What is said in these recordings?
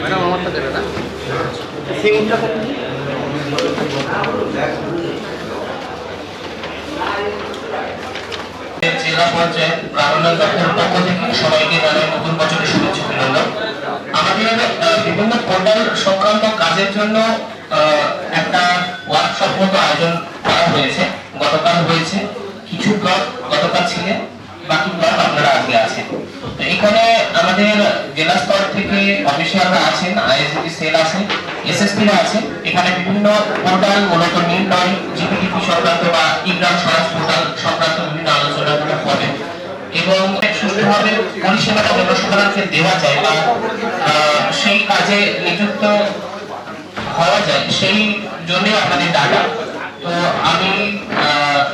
Madam আমারটা দেবে না জেলা পর্যায়ে প্রাণনাথ দপ্তরের পক্ষ থেকে সবাইকে জানাই নতুন বছরের শুভেচ্ছা অভিনন্দন। আমাদের বিভিন্ন পোর্টাল সংক্রান্ত কাজের জন্য একটা ওয়ার্কশপ মতো আয়োজন করা হয়েছে, গতকাল হয়েছে। কিছু ব্লক গতকাল ছিলেন, বাকি ব্লক আপনারা আজকে আছেন। তো এখানে আমাদের জেলা স্তর থেকে অফিসাররা আছেন, আইএসডি সেল আছে, এসএসপিরা আছেন। এখানে বিভিন্ন পোর্টাল মূলত নির্ণয়, জিপিডিপি সংক্রান্ত বা ইগ্রাম সমাজ পোর্টাল সংক্রান্ত বিভিন্ন আলোচনাগুলো হবে এবং সুষ্ঠুভাবে পরিষেবাটা জনসাধারণকে দেওয়া যায় বা সেই কাজে নিযুক্ত হওয়া যায়, সেই জন্য আমাদের ডাটা। তো আমি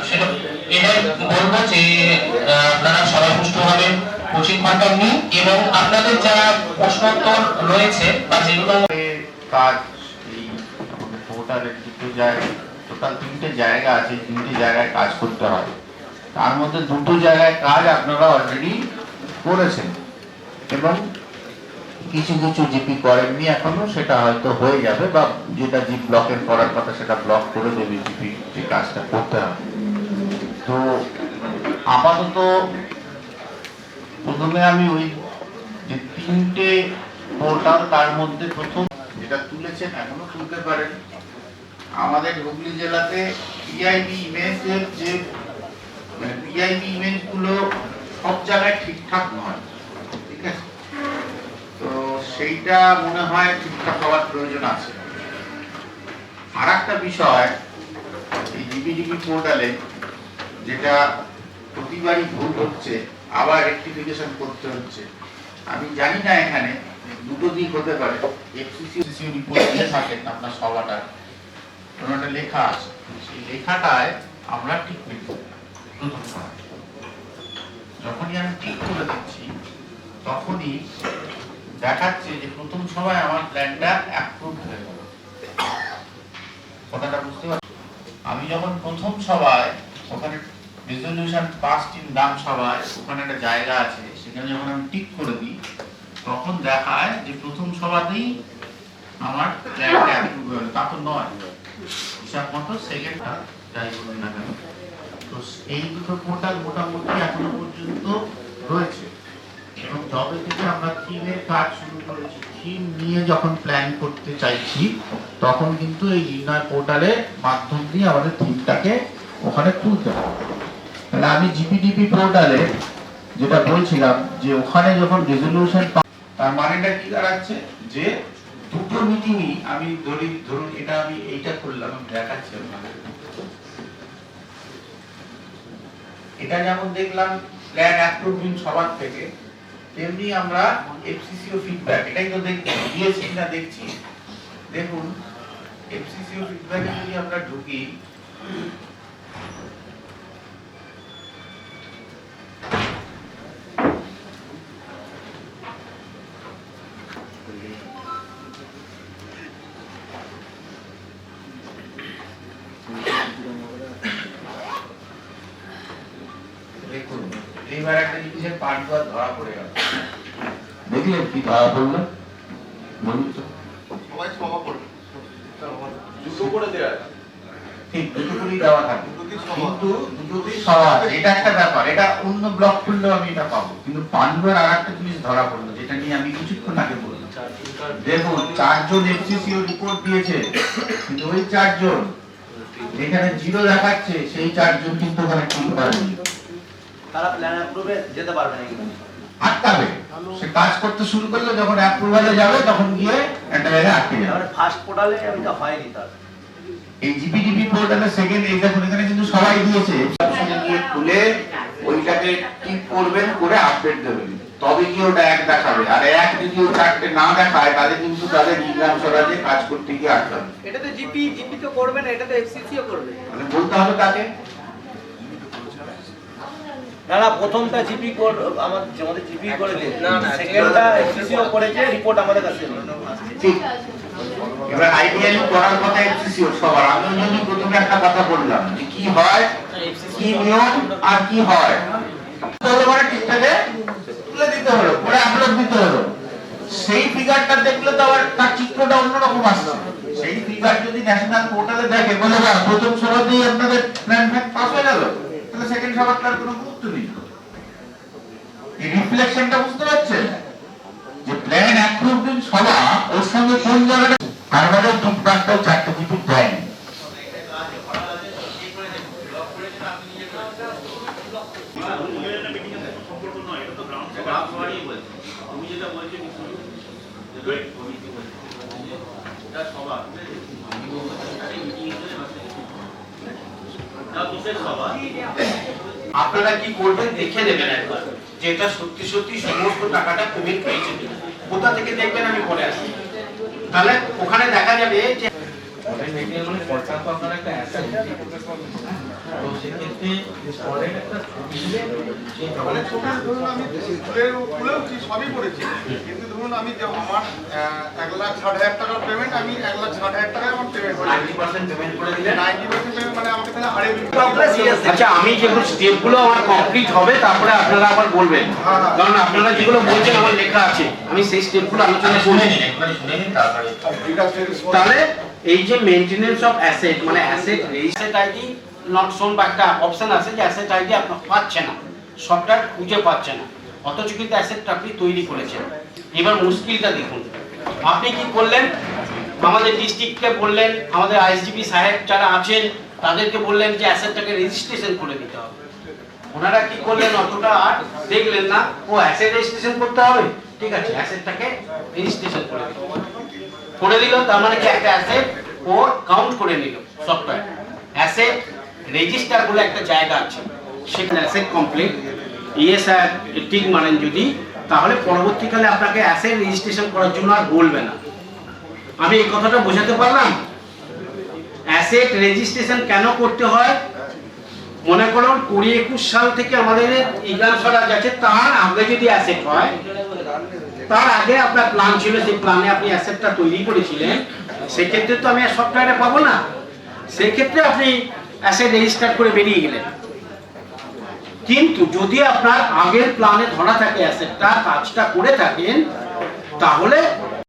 সেটা এটাই বলবো যে আপনারা সবাই সুষ্ঠুভাবে প্রশিক্ষণটা নিন এবং আপনাদের যা প্রশ্নোত্তর রয়েছে বা যেগুলো কাজ এই পোর্টালের দুটো জায়গায়, টোটাল 3টে জায়গা আছে, 3টে জায়গায় কাজ করতে হয়। তার মধ্যে 2টো জায়গায় কাজ আপনারা অলরেডি করেছেন এবং কিছু কিছু জিপি করেননি এখনো, সেটা হয়তো হয়ে যাবে বা যেটা জি ব্লকের করার কথা সেটা ব্লক করে দেবে জিপি, যে কাজটা করতে হবে। তো আপাতত প্রথমে আমি ওই যে 3টে পোর্টাল, তার মধ্যে প্রথম যেটা তুলেছেন, এখনো তুলতে পারেন, আমাদের হুগলি জেলাতে পিআইবি ইমেজের যে পিআইবি ইমেজ গুলো সব জায়গায় ঠিকঠাক নয়, ঠিক আছে? তো সেইটা মনে হয় ঠিকঠাক হওয়ার প্রয়োজন আছে। আর একটা বিষয়, এই জিপিডিপি পোর্টালে যেটা প্রতিবারই ভুল হচ্ছে, আবার রেকটিফিকেশন করতে হচ্ছে। আমি জানি না, এখানে দুটো দিক হতে পারে। এফসিসি রিপোর্ট দিয়ে থাকেন আপনার সবাটা, ওনাটা লেখা আছে, সেই লেখাটায় আমরা ঠিক লিখব। যখনই আমি ঠিক করে দিচ্ছি তখনই দেখাচ্ছে যে প্রথম সভায় আমার প্ল্যানটা অ্যাপ্রুভ হয়ে গেল। কথাটা বুঝতে পারছি? আমি যখন প্রথম সভায় ওখানে রেজলিউশন পাসড ইন গ্রাম সভায় ওখানে একটা জায়গা আছে, সেখানে যখন আমি টিক করে দিই তখন দেখায় যে প্রথম সভাতেই আমার প্ল্যানটা অ্যাপ্রুভ হয়ে গেল। তা তো নয়, হিসাব মতো সেকেন্ডটা যাই বলুন না কেন। তো এই দুটো পোর্টাল মোটামুটি এখনো পর্যন্ত রয়েছে এবং যবে থেকে আমরা থিমের কাজ শুরু করেছি, থিম নিয়ে যখন প্ল্যান করতে চাইছি তখন কিন্তু এই নির্ণয় পোর্টালের মাধ্যম দিয়ে আমাদের থিমটাকে ওখানে তুলতে হবে। তাহলে আমি জিপিডিপি পোর্টালে যেটা বলছিলাম যে ওখানে যখন রেজলিউশন, তার মানেটা কি দাঁড়াচ্ছে যে দুটো মিটিংই আমি ধরুন এটা আমি এইটা করলাম, আমি দেখাচ্ছি আপনাদের। এটা যেমন দেখলাম প্ল্যান অ্যাপ্রুভিং সবার থেকে, তেমনি আমরা এফসিসিও ফিডব্যাক, এটাই তো দিয়েছি না, দেখছি। দেখুন এফসিসিও ফিডব্যাকে যদি আমরা ঢুকি, দেখুন এইবার একটা জিনিসের পাঠগুলো ধরা পড়ে গেল। দেখলেন কি ধরা পড়লো? বলুন তো। সবাই ক্ষমা করবে, দুটো করে দেওয়া আছে। ঠিক, দুটো করেই দেওয়া থাকে, কিন্তু দুটোতেই সভা আছে। এটা একটা ব্যাপার, এটা অন্য ব্লক খুললেও আমি এটা পাবো। কিন্তু পাঁচবার আর একটা জিনিস ধরা পড়লো, যেটা নিয়ে আমি কিছুক্ষণ আগে বললাম। দেখুন 4 জন এফসিসিও রিপোর্ট দিয়েছে, কিন্তু ওই 4 জন এখানে 0 দেখাচ্ছে, সেই 4 জন কিন্তু ওখানে ঠিক পারেনি। তারা প্ল্যান অ্যাপ্রুভে যেতে পারবে না, কিন্তু আটকাবে। সে কাজ করতে শুরু করলে যখন অ্যাপ্রুভালে যাবে তখন গিয়ে একটা জায়গায় আটকে যাবে। মানে ফার্স্ট পোর্টালে এটা হয়নি। তার এই জিপিডিপি পোর্টালে সেকেন্ড, এই দেখুন এখানে কিন্তু সবাই দিয়েছে, অপশনে গিয়ে খুলে ওইটাকে টিক করবেন, করে আপডেট দেবেন, তবে কি ওটা এক দেখাবে। আর এক যদি ও 4টে না দেখায়, তাহলে কিন্তু তাদের নির্মাণ স্বরাজে কাজ করতে গিয়ে আটকাবে। এটা তো জিপি তো করবে না, এটা তো এফসিসিও করবে। মানে বলতে হবে তাকে, না না, প্রথমটা জিপি আমাদের জিপি করেছে, না না, সেকেন্ডটা এফসিসিও করেছে, রিপোর্ট আমাদের কাছে ঠিক। এবার আইডিয়ালি করার কথা এফসিসিও সবার। আমি যদি প্রথমে একটা কথা বললাম যে কি হয়, কি নিয়ম আর কি হয়, হলো মানে ঠিকঠাকে তুলে দিতে হলো, পরে আপলোড দিতে হলো। সেই ফিগারটা দেখলে তো আবার তার চিত্রটা অন্যরকম আসছে। সেই ফিগার যদি ন্যাশনাল পোর্টালে দেখে বলে না প্রথম সভাতেই আপনাদের প্ল্যান ফ্যাক্ট পাস হয়ে গেল, তাহলে সেকেন্ড সভাটার কোনো গুরুত্ব নেই। এই রিফ্লেকশনটা বুঝতে পারছেন যে প্ল্যান অ্যাপ্রুভ দিন সভা ওর সঙ্গে কোন জায়গাটা তার মানে টুকটাকটা চারটে জিপি দেয়নি। আপনারা কি করবেন দেখে নেবেন একবার যে এটা সত্যি সত্যি সমস্ত টাকাটা পেমেন্ট হয়েছে কিনা। কোথা থেকে দেখবেন আমি পরে আসি, তাহলে ওখানে দেখা যাবে যে মানে টোটাল ধরুন আমি খুলেও সবই করেছি, কিন্তু ধরুন আমি যে আমার 1,60,000 টাকার পেমেন্ট, আমি 1,60,000 টাকায় আমার পেমেন্ট করেছি। 90% পেমেন্ট করে দিলেন। 90% পেমেন্ট মানে আমাকে তাহলে আচ্ছা, আমি যেগুলো স্টেপগুলো আমার কমপ্লিট হবে তারপরে আপনারা আবার বলবেন, কারণ আপনারা যেগুলো বলছেন আমার লেখা আছে, আমি সেই স্টেপগুলো আলোচনা শুনে করছি। নিন, একবার শুনে নিন তারপরে। তাহলে এই যে মেইনটেনেন্স অফ অ্যাসেট মানে অ্যাসেট রেজিস্টার্ড আইডি নট শোন বা একটা অপশন আছে যে অ্যাসেট আইডি আপনার পাচ্ছে না, সফটওয়্যার খুঁজে পাচ্ছে না, অথচ কিন্তু অ্যাসেটটা আপনি তৈরি করেছেন। এবার মুশকিলটা দেখুন, আপনি কি করলেন, আমাদের ডিস্ট্রিক্টকে বললেন, আমাদের আইএসডিপি সাহেব যারা আছেন তাদেরকে বললেন যে অ্যাসেটটাকে রেজিস্ট্রেশন করে দিতে হবে। ওনারা কি করলেন, অতটা আর দেখলেন না, ও অ্যাসেট রেজিস্ট্রেশন করতে হবে, ঠিক আছে অ্যাসেটটাকে রেজিস্ট্রেশন করে দিল, তার মানে কি একটা অ্যাসেট ও কাউন্ট করে নিল সফটওয়্যার। অ্যাসেট রেজিস্টার বলে একটা জায়গা আছে, সেখানে অ্যাসেট কমপ্লিট ইয়েস আর টিক মানেন যদি, তাহলে পরবর্তীকালে আপনাকে অ্যাসেট রেজিস্ট্রেশন করার জন্য আর বলবে না। আমি এই কথাটা বোঝাতে পারলাম? অ্যাসেট রেজিস্ট্রেশন কেন করতে হয়, মনে করুন 20-21 সাল থেকে আমাদের ইগান স্বরাজ আছে, তার আগে যদি অ্যাসেট হয়, তার আগে আপনার প্ল্যান ছিল, সেই প্ল্যানে আপনি অ্যাসেটটা তৈরি করেছিলেন, সেক্ষেত্রে তো আমি সফটওয়্যারে পাবো না, সেক্ষেত্রে আপনি অ্যাসেট রেজিস্টার করে বেরিয়ে গেলেন। কিন্তু যদি আপনার আগের প্ল্যানে ধরা থাকে অ্যাসেটটা, কাজটা করে থাকেন, তাহলে